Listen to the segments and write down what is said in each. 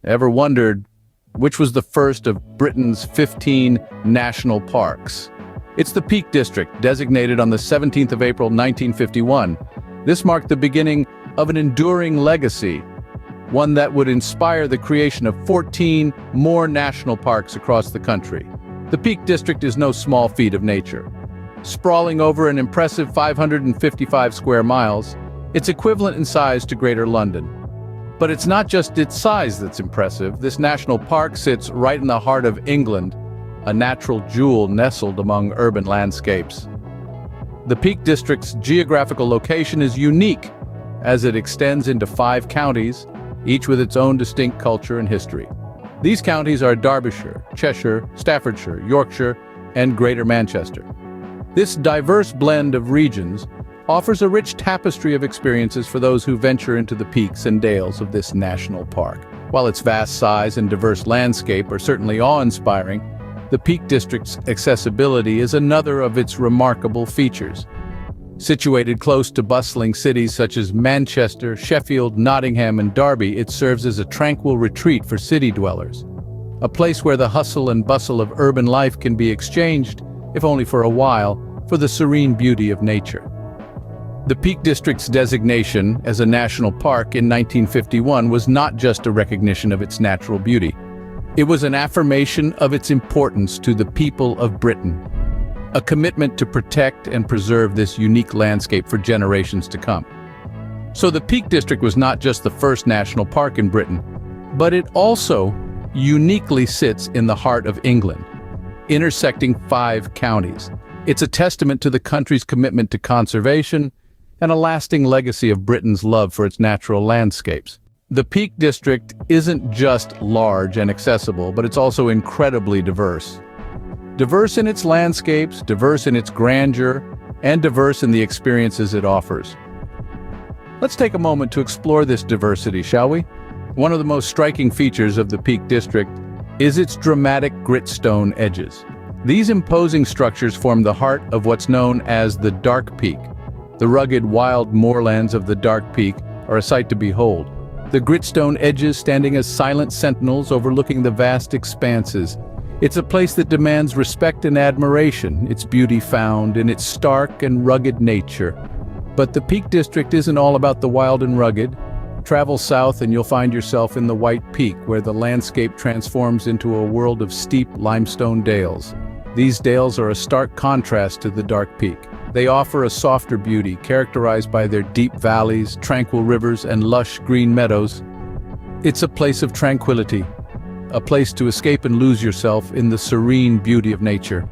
Ever wondered which was the first of Britain's 15 national parks? It's the Peak District, designated on the 17th of April 1951. This marked the beginning of an enduring legacy, one that would inspire the creation of 14 more national parks across the country. The Peak District is no small feat of nature. Sprawling over an impressive 555 square miles, it's equivalent in size to Greater London. But it's not just its size that's impressive. This national park sits right in the heart of England, a natural jewel nestled among urban landscapes. The Peak District's geographical location is unique, as it extends into 5 counties, each with its own distinct culture and history. These counties are Derbyshire, Cheshire, Staffordshire, Yorkshire, and Greater Manchester. This diverse blend of regions offers a rich tapestry of experiences for those who venture into the peaks and dales of this national park. While its vast size and diverse landscape are certainly awe-inspiring, the Peak District's accessibility is another of its remarkable features. Situated close to bustling cities such as Manchester, Sheffield, Nottingham, and Derby, it serves as a tranquil retreat for city dwellers. A place where the hustle and bustle of urban life can be exchanged, if only for a while, for the serene beauty of nature. The Peak District's designation as a national park in 1951 was not just a recognition of its natural beauty. It was an affirmation of its importance to the people of Britain, a commitment to protect and preserve this unique landscape for generations to come. So the Peak District was not just the first national park in Britain, but it also uniquely sits in the heart of England, intersecting 5 counties. It's a testament to the country's commitment to conservation and a lasting legacy of Britain's love for its natural landscapes. The Peak District isn't just large and accessible, but it's also incredibly diverse. Diverse in its landscapes, diverse in its grandeur, and diverse in the experiences it offers. Let's take a moment to explore this diversity, shall we? One of the most striking features of the Peak District is its dramatic gritstone edges. These imposing structures form the heart of what's known as the Dark Peak. The rugged, wild moorlands of the Dark Peak are a sight to behold. The gritstone edges standing as silent sentinels overlooking the vast expanses. It's a place that demands respect and admiration, its beauty found in its stark and rugged nature. But the Peak District isn't all about the wild and rugged. Travel south and you'll find yourself in the White Peak, where the landscape transforms into a world of steep limestone dales. These dales are a stark contrast to the Dark Peak. They offer a softer beauty, characterized by their deep valleys, tranquil rivers, and lush green meadows. It's a place of tranquility, a place to escape and lose yourself in the serene beauty of nature.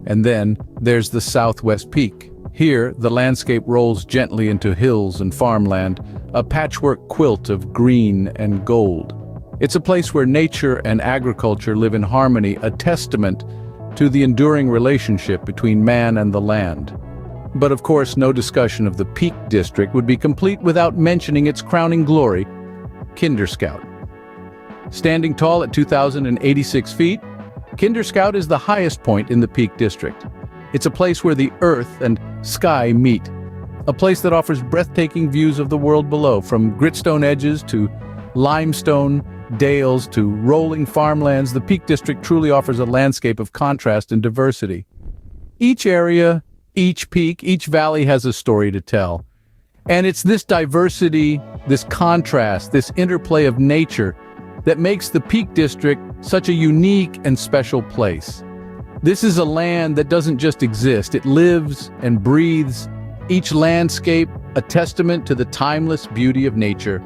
And then there's the Southwest Peak. Here, the landscape rolls gently into hills and farmland, a patchwork quilt of green and gold. It's a place where nature and agriculture live in harmony, a testament to the enduring relationship between man and the land. But of course, no discussion of the Peak District would be complete without mentioning its crowning glory, Kinder Scout. Standing tall at 2,086 feet, Kinder Scout is the highest point in the Peak District. It's a place where the earth and sky meet, a place that offers breathtaking views of the world below, from gritstone edges to limestone dales to rolling farmlands. The Peak District truly offers a landscape of contrast and diversity. Each area, each peak, each valley has a story to tell. And it's this diversity, this contrast, this interplay of nature that makes the Peak District such a unique and special place. This is a land that doesn't just exist, it lives and breathes, each landscape a testament to the timeless beauty of nature.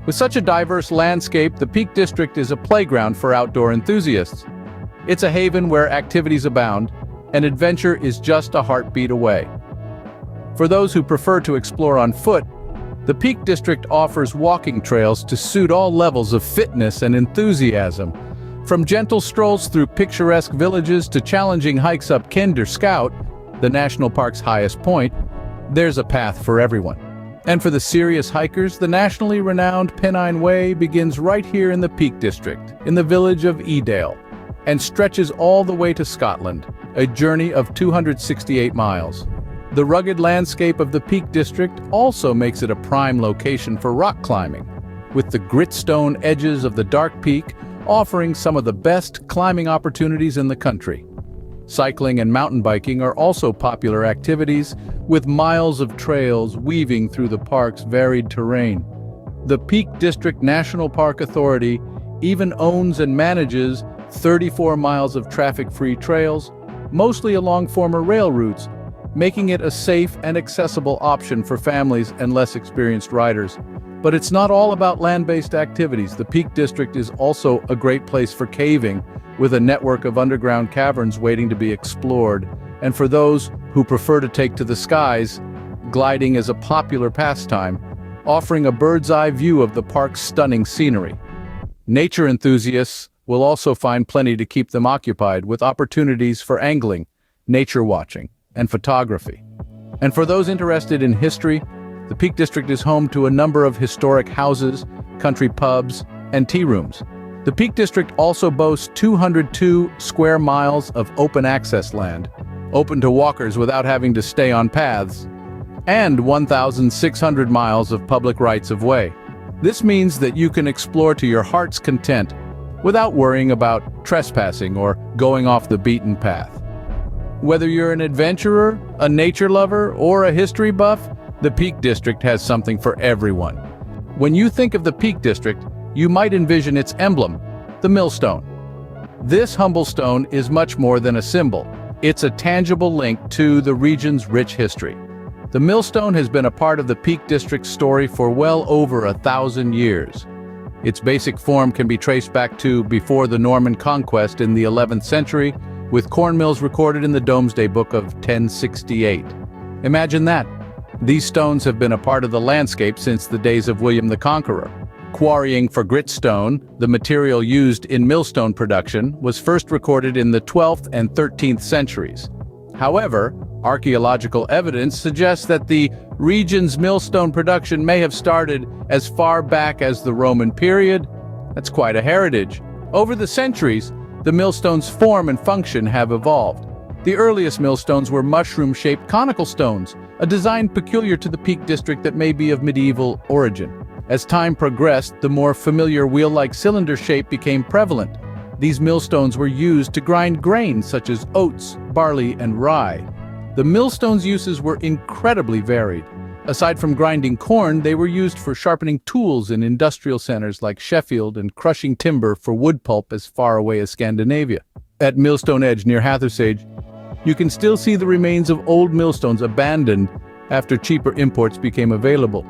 With such a diverse landscape, the Peak District is a playground for outdoor enthusiasts. It's a haven where activities abound, and adventure is just a heartbeat away. For those who prefer to explore on foot, the Peak District offers walking trails to suit all levels of fitness and enthusiasm. From gentle strolls through picturesque villages to challenging hikes up Kinder Scout, the national park's highest point, there's a path for everyone. And for the serious hikers, the nationally renowned Pennine Way begins right here in the Peak District, in the village of Edale, and stretches all the way to Scotland, a journey of 268 miles. The rugged landscape of the Peak District also makes it a prime location for rock climbing. with the gritstone edges of the dark peak offering some of the best climbing opportunities in the country. Cycling and mountain biking are also popular activities, with miles of trails weaving through the park's varied terrain. The Peak District National Park Authority even owns and manages 34 miles of traffic-free trails, mostly along former rail routes, making it a safe and accessible option for families and less experienced riders. But it's not all about land-based activities. The Peak District is also a great place for caving, with a network of underground caverns waiting to be explored. And for those who prefer to take to the skies, gliding is a popular pastime, offering a bird's-eye view of the park's stunning scenery. Nature enthusiasts will also find plenty to keep them occupied, with opportunities for angling, nature watching, and photography. And for those interested in history, the Peak District is home to a number of historic houses, country pubs, and tea rooms. The Peak District also boasts 202 square miles of open access land, open to walkers without having to stay on paths, and 1,600 miles of public rights-of-way. This means that you can explore to your heart's content without worrying about trespassing or going off the beaten path. Whether you're an adventurer, a nature lover, or a history buff, the Peak District has something for everyone. When you think of the Peak District, you might envision its emblem, the millstone. This humble stone is much more than a symbol. It's a tangible link to the region's rich history. The millstone has been a part of the Peak District's story for well over 1,000 years. Its basic form can be traced back to before the Norman conquest in the 11th century, with cornmills recorded in the Domesday Book of 1068. Imagine that. These stones have been a part of the landscape since the days of William the Conqueror. Quarrying for gritstone, the material used in millstone production, was first recorded in the 12th and 13th centuries. However, archaeological evidence suggests that the region's millstone production may have started as far back as the Roman period. That's quite a heritage. Over the centuries, the millstone's form and function have evolved. The earliest millstones were mushroom-shaped conical stones, a design peculiar to the Peak District that may be of medieval origin. As time progressed, the more familiar wheel-like cylinder shape became prevalent. These millstones were used to grind grains such as oats, barley, and rye. The millstones' uses were incredibly varied. Aside from grinding corn, they were used for sharpening tools in industrial centers like Sheffield and crushing timber for wood pulp as far away as Scandinavia. At Millstone Edge near Hathersage, you can still see the remains of old millstones abandoned after cheaper imports became available.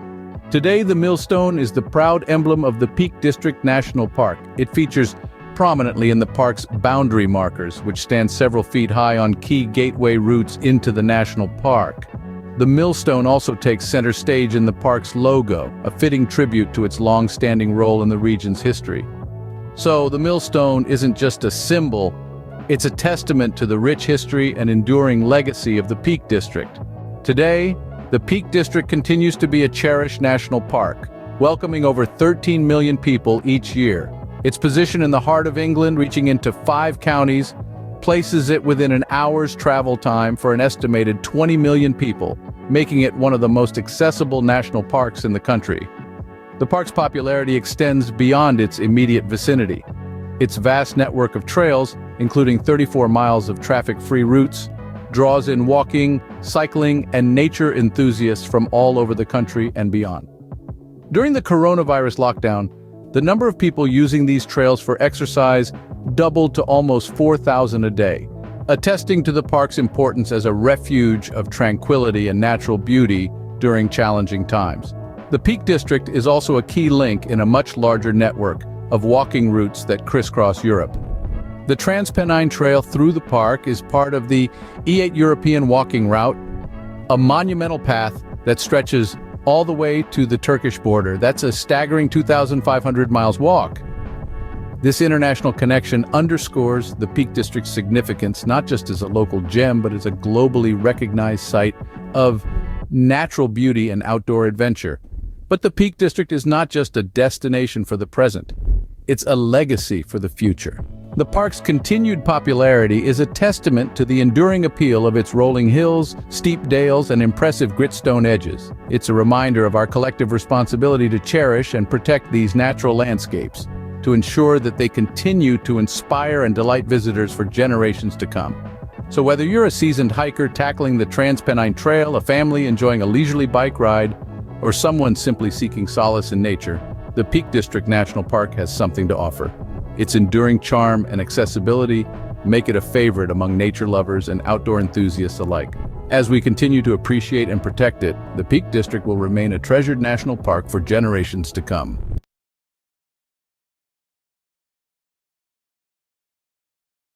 Today, the millstone is the proud emblem of the Peak District National Park. It features prominently in the park's boundary markers, which stand several feet high on key gateway routes into the national park. The millstone also takes center stage in the park's logo, a fitting tribute to its long-standing role in the region's history. So, the millstone isn't just a symbol, it's a testament to the rich history and enduring legacy of the Peak District. Today, the Peak District continues to be a cherished national park, welcoming over 13 million people each year. Its position in the heart of England, reaching into 5 counties, places it within an hour's travel time for an estimated 20 million people, making it one of the most accessible national parks in the country. The park's popularity extends beyond its immediate vicinity. Its vast network of trails, including 34 miles of traffic-free routes, draws in walking, cycling, and nature enthusiasts from all over the country and beyond. During the coronavirus lockdown, the number of people using these trails for exercise doubled to almost 4,000 a day, attesting to the park's importance as a refuge of tranquility and natural beauty during challenging times. The Peak District is also a key link in a much larger network of walking routes that crisscross Europe. The Transpennine Trail through the park is part of the E8 European Walking Route, a monumental path that stretches all the way to the Turkish border. That's a staggering 2,500 miles walk. This international connection underscores the Peak District's significance, not just as a local gem, but as a globally recognized site of natural beauty and outdoor adventure. But the Peak District is not just a destination for the present. It's a legacy for the future. The park's continued popularity is a testament to the enduring appeal of its rolling hills, steep dales, and impressive gritstone edges. It's a reminder of our collective responsibility to cherish and protect these natural landscapes, to ensure that they continue to inspire and delight visitors for generations to come. So whether you're a seasoned hiker tackling the Transpennine Trail, a family enjoying a leisurely bike ride, or someone simply seeking solace in nature, the Peak District National Park has something to offer. Its enduring charm and accessibility make it a favorite among nature lovers and outdoor enthusiasts alike. As we continue to appreciate and protect it, the Peak District will remain a treasured national park for generations to come.